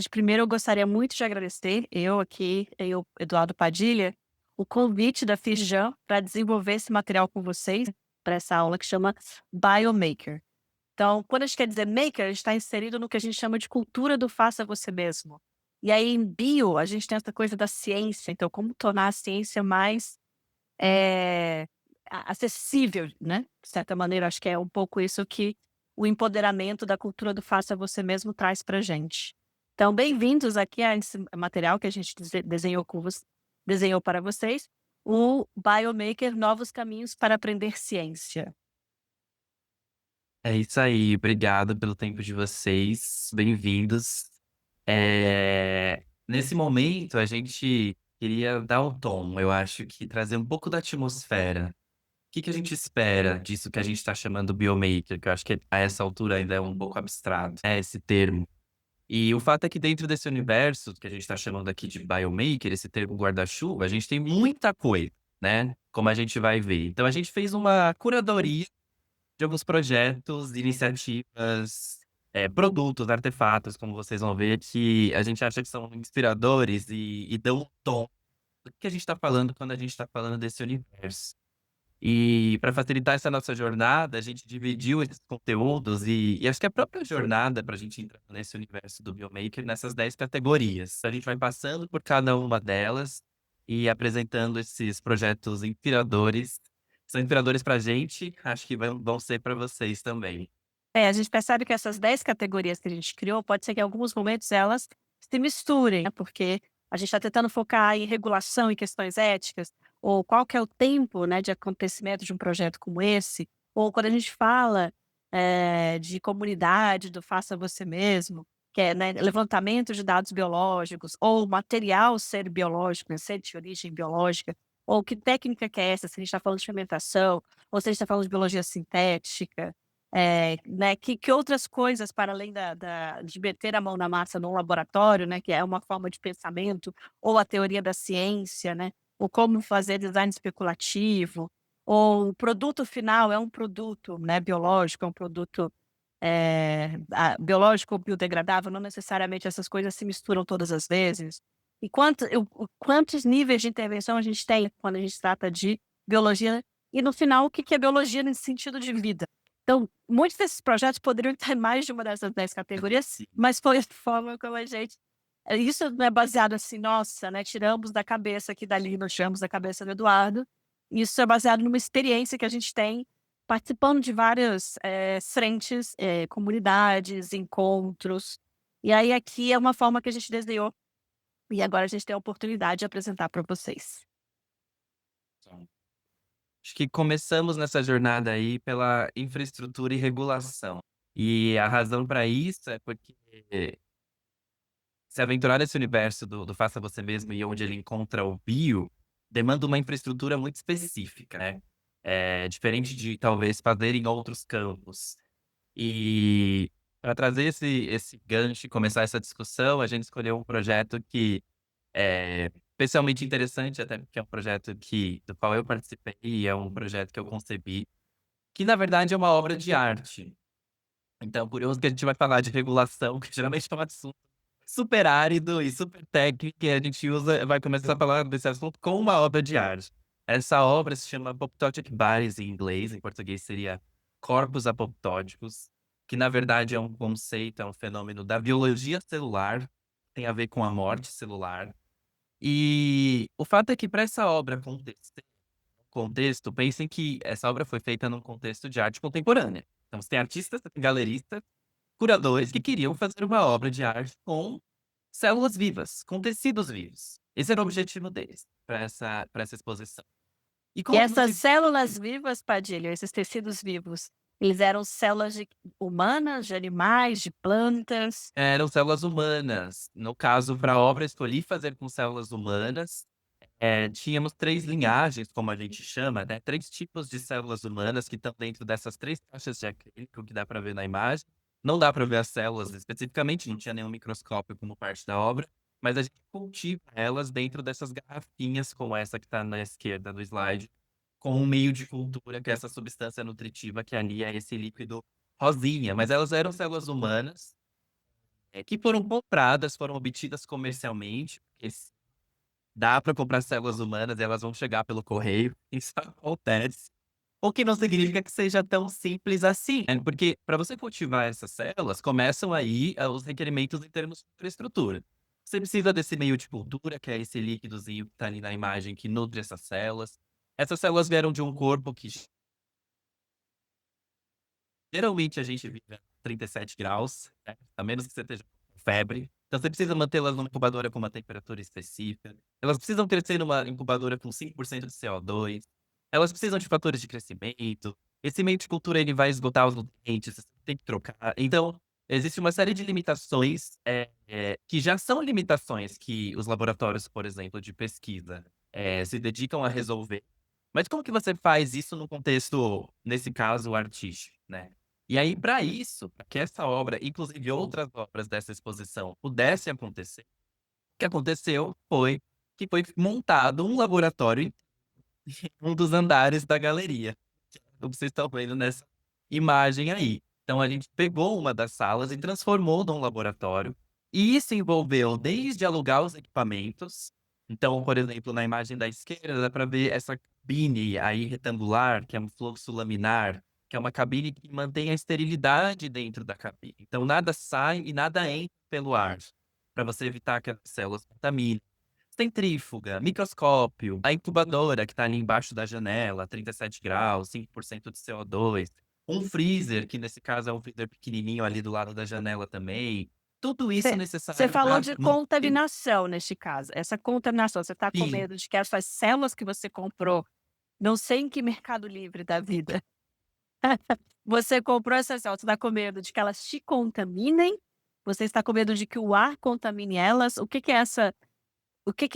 Primeiro eu gostaria muito de agradecer, Eduardo Padilha, o convite da Firjan para desenvolver esse material com vocês, para essa aula que chama Biomaker. Então, quando a gente quer dizer maker, a gente está inserido no que a gente chama de cultura do faça você mesmo. E aí em bio, a gente tem essa coisa da ciência, então como tornar a ciência mais eh, acessível, né, de certa maneira, acho que é um pouco isso que o empoderamento da cultura do faça você mesmo traz pra gente. Então, bem-vindos aqui a esse material que a gente desenhou para vocês, o Biomaker Novos Caminhos para Aprender Ciência. É isso aí, obrigado pelo tempo de vocês, bem-vindos. Nesse momento a gente queria dar um tom, eu acho que trazer um pouco da atmosfera. O que que a gente espera disso que a gente está chamando biomaker, que eu acho que a essa altura ainda é um pouco abstrato, esse termo. E o fato é que dentro desse universo que a gente está chamando aqui de biomaker, esse termo guarda-chuva, a gente tem muita coisa, né, como a gente vai ver. Então a gente fez uma curadoria de alguns projetos, iniciativas, produtos, artefatos, como vocês vão ver, que a gente acha que são inspiradores e dão um tom do que a gente está falando quando a gente está falando desse universo. E para facilitar essa nossa jornada, a gente dividiu esses conteúdos e acho que a própria jornada para a gente entrar nesse universo do Biomaker nessas 10 categorias. A gente vai passando por cada uma delas e apresentando esses projetos inspiradores. São inspiradores para a gente, acho que vão ser para vocês também. A gente percebe que essas 10 categorias que a gente criou, pode ser que em alguns momentos elas se misturem, né, porque a gente está tentando focar em regulação e questões éticas, ou qual que é o tempo, né, de acontecimento de um projeto como esse, ou quando a gente fala, de comunidade, do faça você mesmo, que é, né, levantamento de dados biológicos, ou material ser biológico, né, ser de origem biológica, ou que técnica que é essa, se a gente está falando de fermentação, ou se a gente está falando de biologia sintética, né, que outras coisas para além de meter a mão na massa num laboratório, né, que é uma forma de pensamento, ou a teoria da ciência, né, ou como fazer design especulativo, ou o produto final é um produto, né, biológico, é um produto, biológico ou biodegradável, não necessariamente essas coisas se misturam todas as vezes. E quantos níveis de intervenção a gente tem quando a gente trata de biologia, e no final o que que é biologia nesse sentido de vida. Então, muitos desses projetos poderiam estar em mais de uma dessas 10 categorias, Sim. mas foi a forma como a gente isso não é baseado assim: "Nossa, né, tiramos da cabeça aqui dali, nós tiramos da cabeça do Eduardo". Isso é baseado numa experiência que a gente tem participando de várias, frentes, comunidades, encontros. E aí aqui é uma forma que a gente desenhou, e agora a gente tem a oportunidade de apresentar para vocês. Acho que começamos nessa jornada aí pela infraestrutura e regulação. E a razão para isso é porque se aventurar nesse universo do faça você mesmo e onde ele encontra o bio, demanda uma infraestrutura muito específica, né. Diferente de talvez fazer em outros campos. E para trazer esse gancho e começar essa discussão, a gente escolheu um projeto que é especialmente interessante, até porque é um projeto do qual eu participei e é um projeto que eu concebi, que na verdade é uma obra de arte. Então, curioso que a gente vai falar de regulação, que geralmente é um assunto super árido e super técnico, e a gente vai começar a falar desse assunto com uma obra de arte. Essa obra se chama Apoptotic Bodies em inglês, em português seria Corpos Apoptóticos, que na verdade é um conceito, é um fenômeno da biologia celular, tem a ver com a morte celular. E o fato é que para essa obra acontecer contexto, pensem que essa obra foi feita num contexto de arte contemporânea. Então você tem artistas, você tem galeristas, curadores que queriam fazer uma obra de arte com células vivas, com tecidos vivos. Esse era o objetivo deles, para essa exposição. E E como que essas você células vivas, Padilha, esses tecidos vivos, eles eram células humanas, de animais, de plantas? eram células humanas. No caso, para a obra, escolhi fazer com células humanas. Tínhamos 3 linhagens, como a gente chama, né, 3 tipos de células humanas que estão dentro dessas 3 caixas de acrílico que dá para ver na imagem. Não dá para ver as células especificamente, não tinha nenhum microscópio como parte da obra, mas a gente cultiva elas dentro dessas garrafinhas como essa que está na esquerda do slide, com um meio de cultura que é essa substância nutritiva que ali é esse líquido rosinha, mas elas eram células humanas que foram compradas, foram obtidas comercialmente, porque dá para comprar células humanas e elas vão chegar pelo correio, isso acontece. O que não significa que seja tão simples assim, né, porque para você cultivar essas células, começam aí, os requerimentos em termos de infraestrutura. Você precisa desse meio de cultura, que é esse líquidozinho que está ali na imagem, que nutre essas células. Essas células vieram de um corpo que geralmente a gente vive a 37 graus, né, a menos que você esteja com febre. Então você precisa mantê-las numa incubadora com uma temperatura específica. Elas precisam crescer numa incubadora com 5% de CO2. Elas precisam de fatores de crescimento. Esse meio de cultura ele vai esgotar os nutrientes, você tem que trocar. Então, existe uma série de limitações, que já são limitações que os laboratórios, por exemplo, de pesquisa, se dedicam a resolver. Mas como que você faz isso no contexto, nesse caso, artístico, né? E aí, para isso, pra que essa obra, inclusive outras obras dessa exposição, pudessem acontecer, o que aconteceu foi que foi montado um laboratório em um dos andares da galeria, como vocês estão vendo nessa imagem aí. Então a gente pegou uma das salas e transformou num laboratório, e isso envolveu desde alugar os equipamentos. Então, por exemplo, na imagem da esquerda dá para ver essa cabine aí retangular, que é um fluxo laminar, que é uma cabine que mantém a esterilidade dentro da cabine. Então nada sai e nada entra pelo ar, para você evitar que as células contaminem. Centrífuga, microscópio, a incubadora que está ali embaixo da janela, 37 graus, 5% de CO2, um freezer, que nesse caso é um freezer pequenininho ali do lado da janela também. Tudo isso Você necessário falou para de manter. contaminação neste caso. Essa contaminação, você está com Sim, medo de que essas células que você comprou, não sei em que Mercado Livre da vida, você comprou essas células, você está com medo de que elas te contaminem? Você está com medo de que o ar contamine elas? O que que é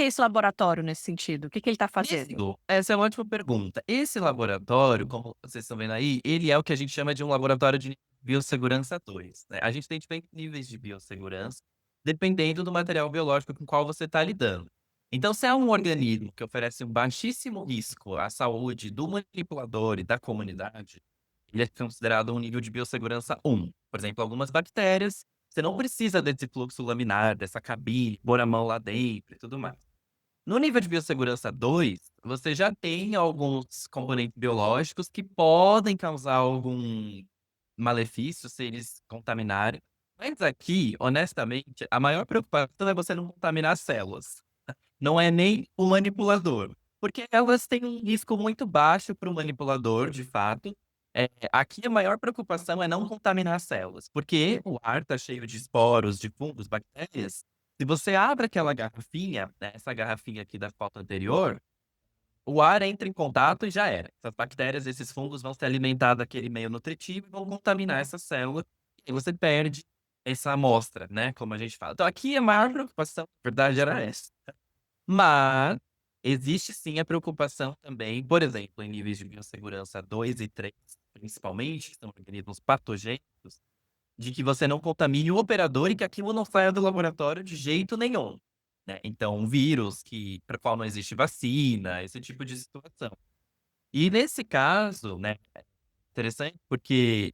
esse laboratório nesse sentido? O que que ele está fazendo? essa é uma ótima pergunta. Esse laboratório, como vocês estão vendo aí, ele é o que a gente chama de um laboratório de biossegurança 2, né. A gente tem diferentes níveis de biossegurança, dependendo do material biológico com qual você está lidando. Então, se é um organismo que oferece um baixíssimo risco à saúde do manipulador e da comunidade, ele é considerado um nível de biossegurança 1. Por exemplo, algumas bactérias, você não precisa desse fluxo laminar, dessa cabine, pôr a mão lá dentro e tudo mais. No nível de biossegurança 2, você já tem alguns componentes biológicos que podem causar algum malefício se eles contaminarem. Mas aqui, honestamente, a maior preocupação é você não contaminar as células. Não é nem o manipulador, porque elas têm um risco muito baixo para o manipulador, de fato. Aqui a maior preocupação é não contaminar as células, porque o ar está cheio de esporos, de fungos, bactérias. Se você abre aquela garrafinha, né, essa garrafinha aqui da foto anterior, o ar entra em contato e já era. Essas bactérias, esses fungos vão se alimentar daquele meio nutritivo e vão contaminar essa célula, e você perde essa amostra, né, como a gente fala. Então aqui a maior preocupação, na verdade, era essa. Mas existe sim a preocupação também, por exemplo, em níveis de biossegurança 2 e 3, principalmente, que são organismos patogênicos, de que você não contamine o operador e que aquilo não saia do laboratório de jeito nenhum, né. Então um vírus que para o qual não existe vacina, esse tipo de situação. E nesse caso, né, é interessante porque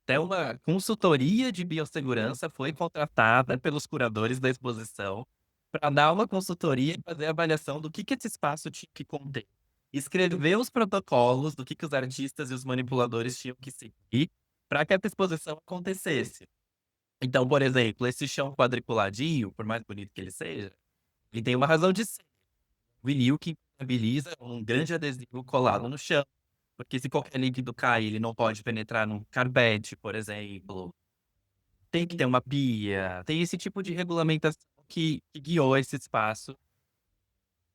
até uma consultoria de biossegurança foi contratada pelos curadores da exposição para dar uma consultoria e fazer a avaliação do que esse espaço tinha que conter. Escrever os protocolos do que os artistas e os manipuladores tinham que seguir para que essa exposição acontecesse. Então, por exemplo, esse chão quadriculadinho, por mais bonito que ele seja, ele tem uma razão de ser. Vinil que impermeabiliza um grande adesivo colado no chão, porque se qualquer líquido cai, ele não pode penetrar num carpete, por exemplo. Tem que ter uma pia, tem esse tipo de regulamentação que guiou esse espaço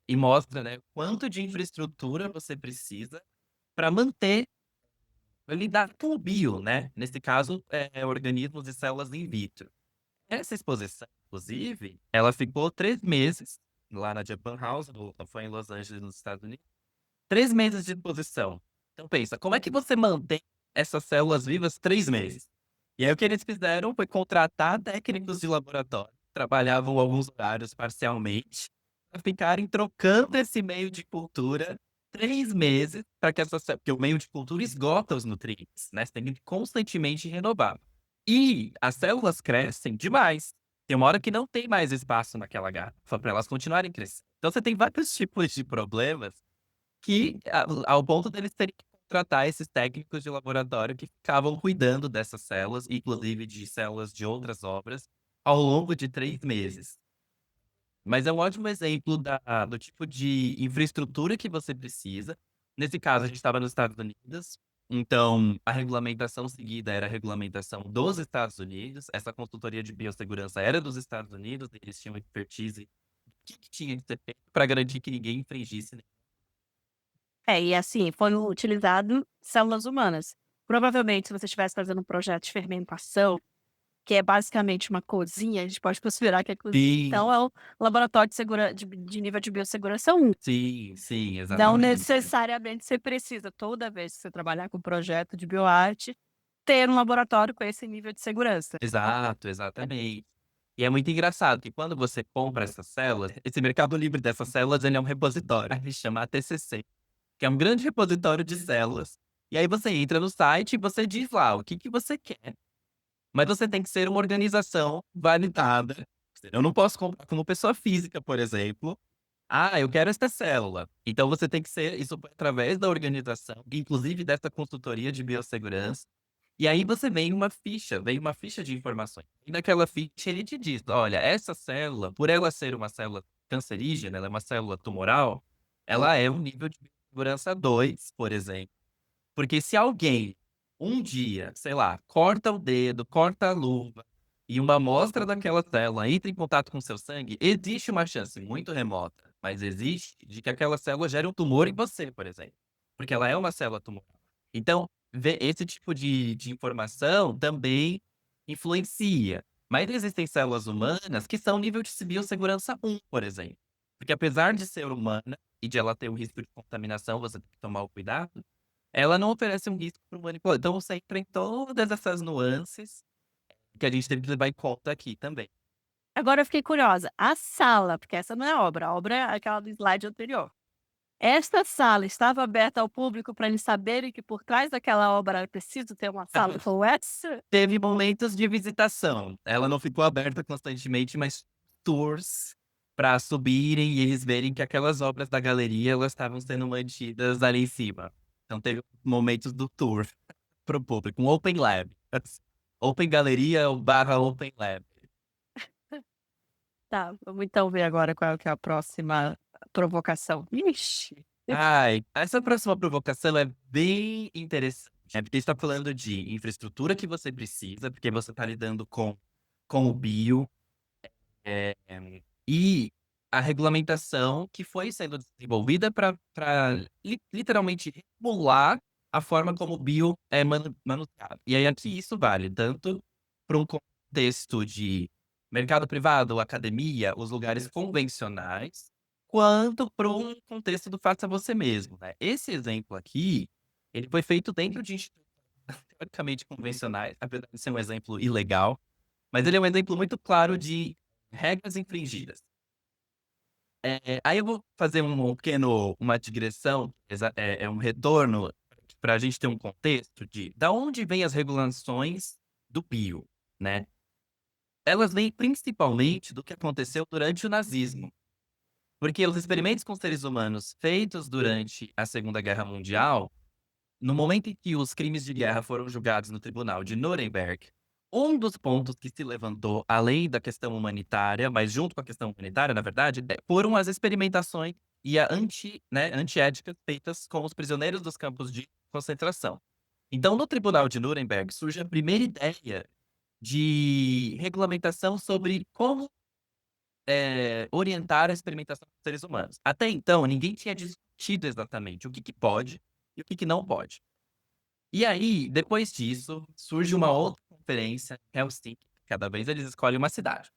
e mostra, né, quanto de infraestrutura você precisa para manter lidar com o bio, né, nesse caso, organismos e células in vitro. Essa exposição, inclusive, ela ficou 3 meses lá na Japan House, foi em Los Angeles, nos Estados Unidos. 3 meses de exposição. Então pensa, como é que você mantém essas células vivas 3 meses? E aí o que eles fizeram foi contratar técnicos de laboratório, trabalhavam alguns horários parcialmente, para ficarem trocando esse meio de cultura 3 meses, para que essa porque o meio de cultura esgota os nutrientes, né, você tem que constantemente renovar. E as células crescem demais. Tem uma hora que não tem mais espaço naquela garrafa para elas continuarem crescendo. Então você tem vários tipos de problemas que ao ponto deles terem que contratar esses técnicos de laboratório que ficavam cuidando dessas células, inclusive de células de outras obras, ao longo de 3 meses. Mas é um ótimo exemplo do tipo de infraestrutura que você precisa. Nesse caso, a gente estava nos Estados Unidos, então a regulamentação seguida era a regulamentação dos Estados Unidos. Essa consultoria de biossegurança era dos Estados Unidos, eles tinham expertise do que tinha que ser feito para garantir que ninguém infringisse. É, e assim, foram utilizado células humanas. Provavelmente, se você estivesse fazendo um projeto de fermentação, que é basicamente uma cozinha, a gente pode considerar que é cozinha, Sim, então é o laboratório de nível de biossegurança 1. sim, sim, Não exatamente. necessariamente você precisa, toda vez que você trabalhar com projeto de bioarte, ter um laboratório com esse nível de segurança. Exato, exatamente. E é muito engraçado que quando você compra essas células, esse Mercado Livre dessas células, ele é um repositório, ele chama ATCC, que é um grande repositório de células. E aí você entra no site e você diz lá o que que você quer. Mas você tem que ser uma organização validada. Eu não posso comprar como pessoa física, por exemplo. Ah, eu quero esta célula. Então você tem que ser, isso foi através da organização, inclusive dessa consultoria de biossegurança. E aí você vem uma ficha de informações. E naquela ficha ele te diz: olha, essa célula, por ela ser uma célula cancerígena, ela é uma célula tumoral, ela é um nível de segurança 2, por exemplo. Porque se alguém, um dia, sei lá, corta o dedo, corta a luva, e uma amostra daquela célula entra em contato com seu sangue, existe uma chance muito remota, mas existe, de que aquela célula gere um tumor em você, por exemplo. Porque ela é uma célula tumoral. Então, esse tipo de informação também influencia. Mas existem células humanas que são nível de biossegurança 1, por exemplo. Porque apesar de ser humana e de ela ter o risco de contaminação, você tem que tomar o cuidado, ela não oferece um risco para o manipulador. Então você entra em todas essas nuances que a gente tem que levar em conta aqui também. Agora eu fiquei curiosa, a sala, porque essa não é a obra é aquela do slide anterior. Esta sala estava aberta ao público para eles saberem que por trás daquela obra era preciso ter uma sala como essa? Teve momentos de visitação. Ela não ficou aberta constantemente, mas tours para subirem e eles verem que aquelas obras da galeria, elas estavam sendo mantidas ali em cima. Então teve momentos do tour para o público, um open lab. Open galeria barra open lab. Tá, vamos então ver agora qual que é a próxima provocação. Ixi. Ai, essa próxima provocação é bem interessante, né, porque está falando de infraestrutura que você precisa, porque você está lidando com o bio, eh, e a regulamentação que foi sendo desenvolvida para literalmente regular a forma como o bio é manuseado. E aí aqui isso vale tanto para um contexto de mercado privado, academia, os lugares convencionais, quanto para um contexto do faça você mesmo, né. Esse exemplo aqui, ele foi feito dentro de institutos teoricamente convencionais, apesar de ser um exemplo ilegal, mas ele é um exemplo muito claro de regras infringidas. Aí eu vou fazer uma digressão, é um retorno para a gente ter um contexto de da onde vêm as regulações do bio, né. Elas vêm principalmente do que aconteceu durante o nazismo, porque os experimentos com seres humanos feitos durante a Segunda Guerra Mundial, no momento em que os crimes de guerra foram julgados no tribunal de Nuremberg, um dos pontos que se levantou, além da questão humanitária, mas junto com a questão humanitária, na verdade, foram as experimentações e a antiéticas feitas com os prisioneiros dos campos de concentração. Então, no tribunal de Nuremberg, surge a primeira ideia de regulamentação sobre como orientar a experimentação com seres humanos. Até então, ninguém tinha discutido exatamente o que que pode e o que que não pode. E aí, depois disso, surge uma outra conferência, Helsinki, cada vez eles escolhem uma cidade,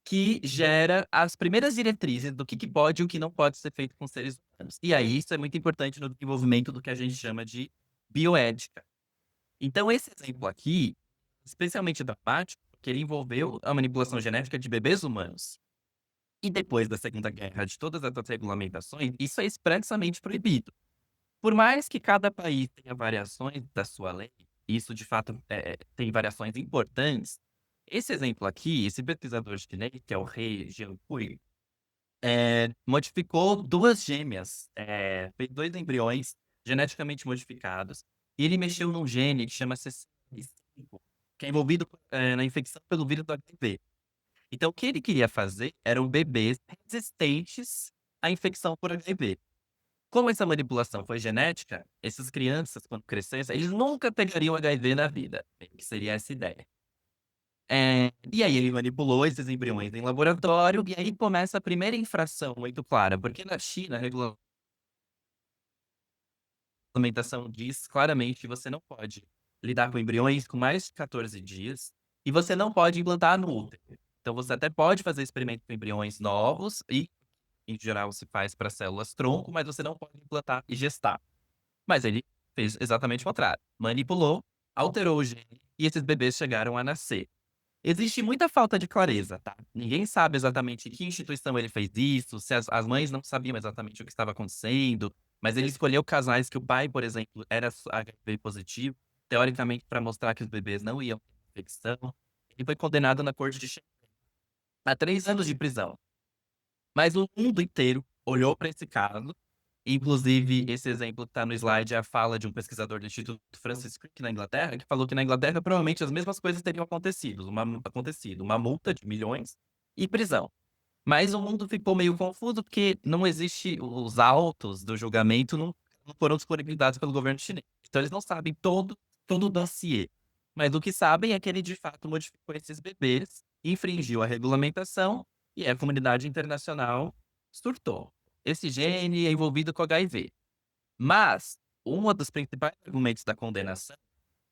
que gera as primeiras diretrizes do que pode e o que não pode ser feito com seres humanos. E aí, isso é muito importante no desenvolvimento do que a gente chama de bioética. Então, esse exemplo aqui, especialmente dramático, porque ele envolveu a manipulação genética de bebês humanos. E depois da Segunda Guerra, de todas essas regulamentações, isso é expressamente proibido. Por mais que cada país tenha variações da sua lei, isso de fato tem variações importantes. Esse exemplo aqui, esse pesquisador chinês, que é o He Jiankui, modificou 2 gêmeas, fez 2 embriões geneticamente modificados, e ele mexeu num gene que chama CCR5, que é envolvido, na infecção pelo vírus do HIV. Então o que ele queria fazer eram bebês resistentes à infecção por HIV. Como essa manipulação foi genética, essas crianças, quando crescessem, eles nunca pegariam HIV na vida, meio que seria essa ideia. E aí ele manipulou esses embriões em laboratório, e aí começa a primeira infração muito clara, porque na China a regulamentação diz claramente que você não pode lidar com embriões com mais de 14 dias, e você não pode implantar no útero. Então você até pode fazer experimento com embriões novos e, em geral, se faz para células tronco, mas você não pode implantar e gestar. Mas ele fez exatamente o contrário, manipulou, alterou o gene, e esses bebês chegaram a nascer. Existe muita falta de clareza, tá? Ninguém sabe exatamente em que instituição ele fez isso, se as mães não sabiam exatamente o que estava acontecendo, mas ele escolheu casais que o pai, por exemplo, era HIV positivo, teoricamente para mostrar que os bebês não iam ter infecção. Ele foi condenado na corte de Xangai a 3 anos de prisão. Mas o mundo inteiro olhou para esse caso, inclusive esse exemplo que está no slide é a fala de um pesquisador do Instituto Francis Crick na Inglaterra, que falou que na Inglaterra provavelmente as mesmas coisas teriam acontecido, uma multa de milhões e prisão. Mas o mundo ficou meio confuso porque não existe os autos do julgamento não foram disponibilizados pelo governo chinês. Então eles não sabem todo o dossiê. Mas o que sabem é que ele de fato modificou esses bebês, infringiu a regulamentação e a comunidade internacional surtou. Esse gene é envolvido com HIV. Mas um dos principais argumentos da condenação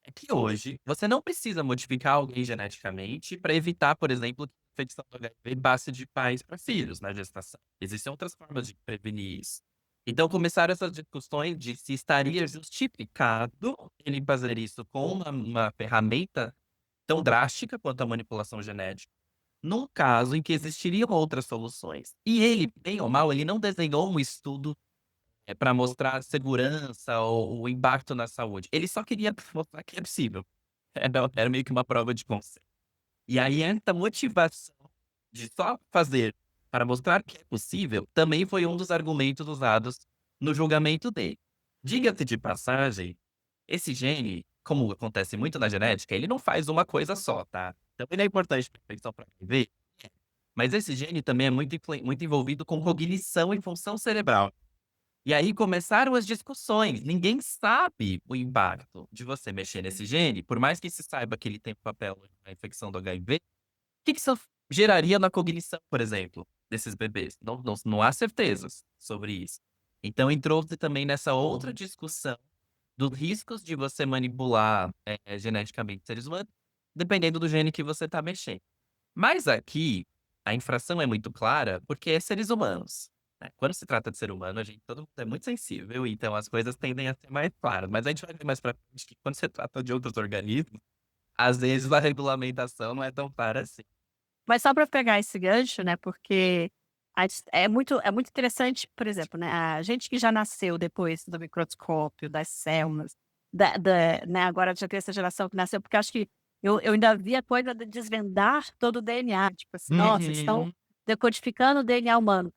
é que hoje você não precisa modificar alguém geneticamente para evitar, por exemplo, que a infecção do HIV passe de pais para filhos na gestação. Existem outras formas de prevenir isso. Então começaram essas discussões de se estaria justificado ele fazer isso com uma ferramenta tão drástica quanto a manipulação genética, num caso em que existiriam outras soluções. E ele, bem ou mal, ele não desenhou um estudo para mostrar segurança ou o impacto na saúde. Ele só queria mostrar que é possível. Era meio que uma prova de conceito. E aí essa motivação de só fazer para mostrar que é possível, também foi um dos argumentos usados no julgamento dele. Diga-se de passagem, esse gene, como acontece muito na genética, ele não faz uma coisa só, tá? Então ele é importante para a infecção para HIV, mas esse gene também é muito envolvido com cognição e função cerebral. E aí começaram as discussões. Ninguém sabe o impacto de você mexer nesse gene, por mais que se saiba que ele tem um papel na infecção do HIV, o que que isso geraria na cognição, por exemplo, desses bebês? Não há certezas sobre isso. Então entrou-se também nessa outra discussão dos riscos de você manipular geneticamente seres humanos, dependendo do gene que você está mexendo. Mas aqui, a infração é muito clara, porque é seres humanos, né. Quando se trata de ser humano, todo mundo é muito sensível, então as coisas tendem a ser mais claras. Mas a gente vai ver mais pra frente que quando se trata de outros organismos, às vezes a regulamentação não é tão clara assim. Mas só para pegar esse gancho, né, porque é muito interessante, por exemplo, né, a gente que já nasceu depois do microscópio, das células, né, agora já tem essa geração que nasceu porque acho que eu ainda vi a coisa de desvendar todo o DNA, tipo assim: "Nossa, estão Uhum. decodificando o DNA humano".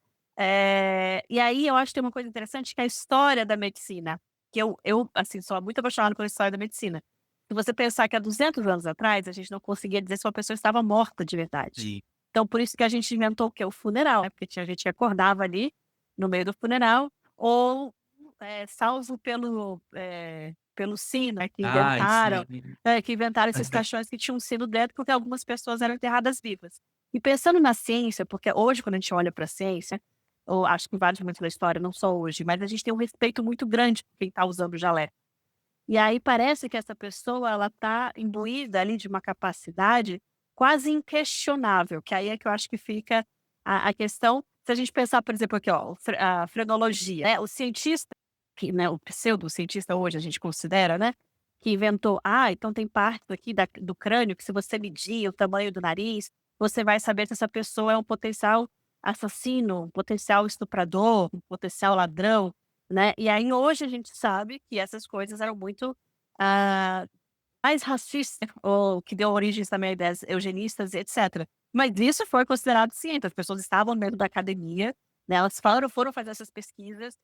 E aí eu acho que tem uma coisa interessante que é a história da medicina, que eu, assim, sou muito apaixonada pela história da medicina. Se você pensar que há 200 anos atrás, a gente não conseguia dizer se uma pessoa estava morta de verdade. Sim. Então, por isso que a gente inventou o quê? O funeral, né, porque tinha gente que acordava ali, no meio do funeral, ou, salvo pelo sino, né, Ai, sim. que inventaram esses caixões que tinham um sino dentro, porque algumas pessoas eram enterradas vivas. E pensando na ciência, porque hoje quando a gente olha para a ciência, ou acho que em vários momentos da história, não só hoje, mas a gente tem um respeito muito grande por quem está usando o jaleco. E aí parece que essa pessoa ela está imbuída ali de uma capacidade quase inquestionável, que aí é que eu acho que fica a questão, se a gente pensar, por exemplo, aqui, ó, a frenologia, né, o cientista, que, né, o pseudocientista hoje a gente considera, né, que inventou, então tem partes aqui do crânio que se você medir o tamanho do nariz, você vai saber se essa pessoa é um potencial assassino, um potencial estuprador, um potencial ladrão, né, e aí hoje a gente sabe que essas coisas eram muito, ah, mais racista, ou que deu origem também a ideias eugenistas e etcétera. Mas isso foi considerado ciência, as pessoas estavam dentro da academia, né, elas foram fazer essas pesquisas.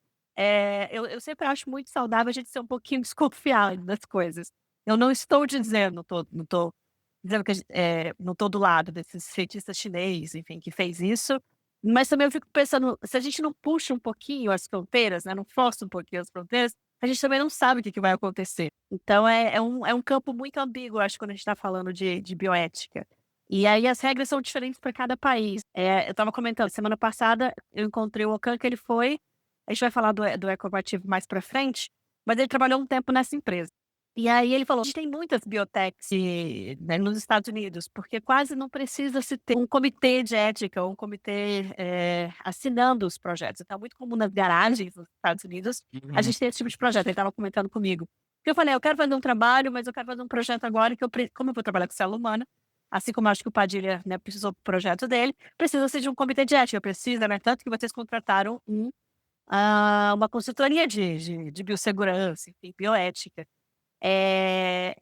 Eu sempre acho muito saudável a gente ser um pouquinho desconfiado das coisas. Eu não estou dizendo, não tô dizendo que não tô do lado desses cientistas chinês, enfim, que fez isso, mas também eu fico pensando, se a gente não puxa um pouquinho as fronteiras, né, não força um pouquinho as fronteiras, a gente também não sabe o que que vai acontecer. Então é um campo muito ambíguo, acho, quando a gente está falando de bioética. E aí as regras são diferentes para cada país. Eu estava comentando, semana passada eu encontrei o Okan, que ele foi, a gente vai falar do Ecombativo mais para frente, mas ele trabalhou um tempo nessa empresa. E aí ele falou: "A gente tem muitas biotechs né, nos Estados Unidos, porque quase não precisa se ter um comitê de ética ou um comitê, assinando os projetos. Então é muito comum nas garagens nos Estados Unidos, a Uhum. gente tem esse tipo de projeto". Ele estava comentando comigo. Porque eu falei: "Eu quero fazer um trabalho, mas eu quero fazer um projeto agora que como eu vou trabalhar com célula humana, assim como eu acho que o Padilha, né, precisou para o projeto dele, precisa-se de um comitê de ética, precisa, né, tanto que vocês contrataram uma consultoria de biossegurança, enfim, bioética".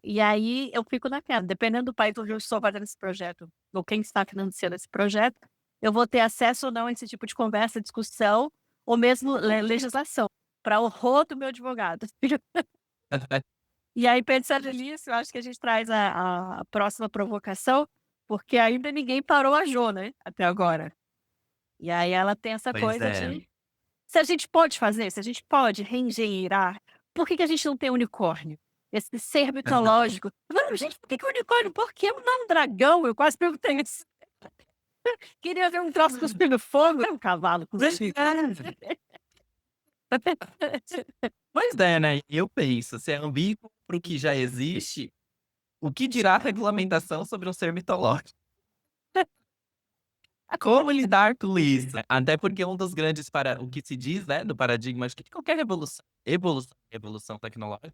E aí eu fico naquela, dependendo do país onde eu estou fazendo esse projeto, ou quem está financiando esse projeto, eu vou ter acesso ou não a esse tipo de conversa, discussão, ou mesmo legislação, para horror do meu advogado. E aí, pensando nisso, eu acho que a gente traz a próxima provocação, porque ainda ninguém parou a Jo, né, até agora. E aí ela tem essa Pois coisa é. de, se a gente pode fazer, se a gente pode reengenheirar, por que que a gente não tem unicórnio? Esse ser mitológico. Não, gente, por que que unicórnio? Por que não é um dragão? Eu quase perguntei isso. Queria ver um troço cuspindo fogo, não é um cavalo cuspindo. Pois é, né, eu penso, se é ambíguo para o que já existe, o que dirá a regulamentação sobre um ser mitológico? Como lidar com isso? Até porque um dos grandes para o que se diz, né, do paradigma, acho que de qualquer revolução tecnológica,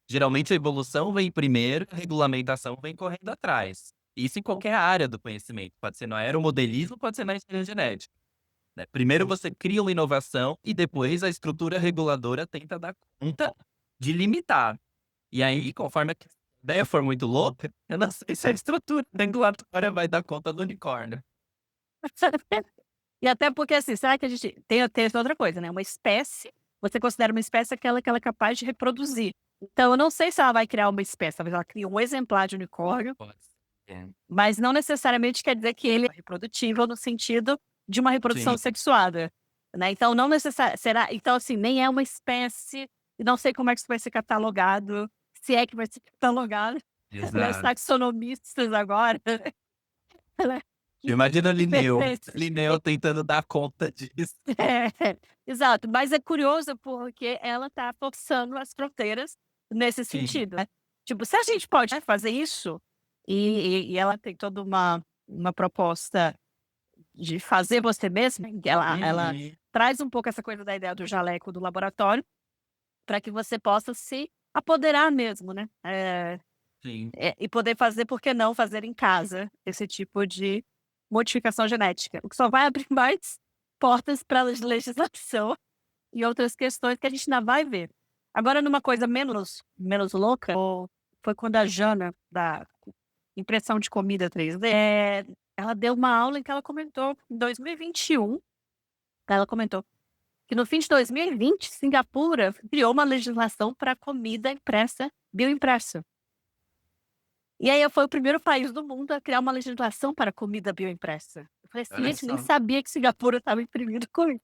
geralmente a evolução vem primeiro, a regulamentação vem correndo atrás. Isso em qualquer área do conhecimento, pode ser no aeromodelismo, pode ser na engenharia genética, né. Primeiro você cria uma inovação e depois a estrutura reguladora tenta dar conta de limitar. E aí, conforme a ideia for muito louca, eu não sei se a estrutura regulatória vai dar conta do unicórnio. E até porque, assim, será que a gente tem essa outra coisa, né, uma espécie, você considera uma espécie aquela que ela é capaz de reproduzir. Então eu não sei se ela vai criar uma espécie, talvez ela crie um exemplar de unicórnio, Pode ser. mas não necessariamente quer dizer que ele é reprodutível no sentido de uma reprodução Sim, sexuada, né, então não será, então, assim, nem é uma espécie, e não sei como é que isso vai ser catalogado, se é que vai ser catalogado, né, os exato. taxonomistas agora, né, que Imagina pertence. Linneu tentando dar conta disso. É, exato, mas é curioso porque ela tá forçando as fronteiras nesse Sim. sentido, né. Tipo, se a gente pode, né, fazer isso, e ela tem toda uma proposta de fazer você mesma, que ela Uhum. traz um pouco essa coisa da ideia do jaleco do laboratório, para que você possa se apoderar mesmo, né, Sim. e poder fazer, por que não fazer em casa, esse tipo de modificação genética, o que só vai abrir mais portas para legislação e outras questões que a gente ainda vai ver. Agora, numa coisa menos louca, foi quando a Jana, da impressão de comida 3D, ela deu uma aula em que ela comentou, em 2021, ela comentou que no fim de 2020, Singapura criou uma legislação para comida impressa, bioimpressa. E aí foi o primeiro país do mundo a criar uma legislação para comida bioimpressa. Eu falei assim: Olha "Gente, nem só. sabia que Singapura estava imprimindo comida",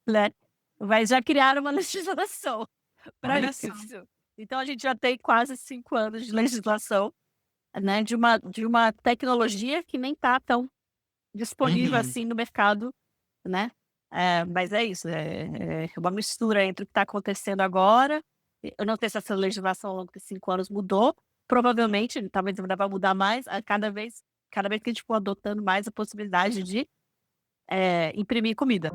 né. Mas já criaram uma legislação para Olha só. isso. Então a gente já tem quase 5 anos de legislação, né, de uma tecnologia que nem tá tão disponível Uhum. assim no mercado, né. Mas é isso, é uma mistura entre o que está acontecendo agora, eu não sei se essa legislação ao longo desses 5 anos mudou, provavelmente, talvez ainda vai mudar mais, a cada vez que a gente for adotando mais a possibilidade de, imprimir comida.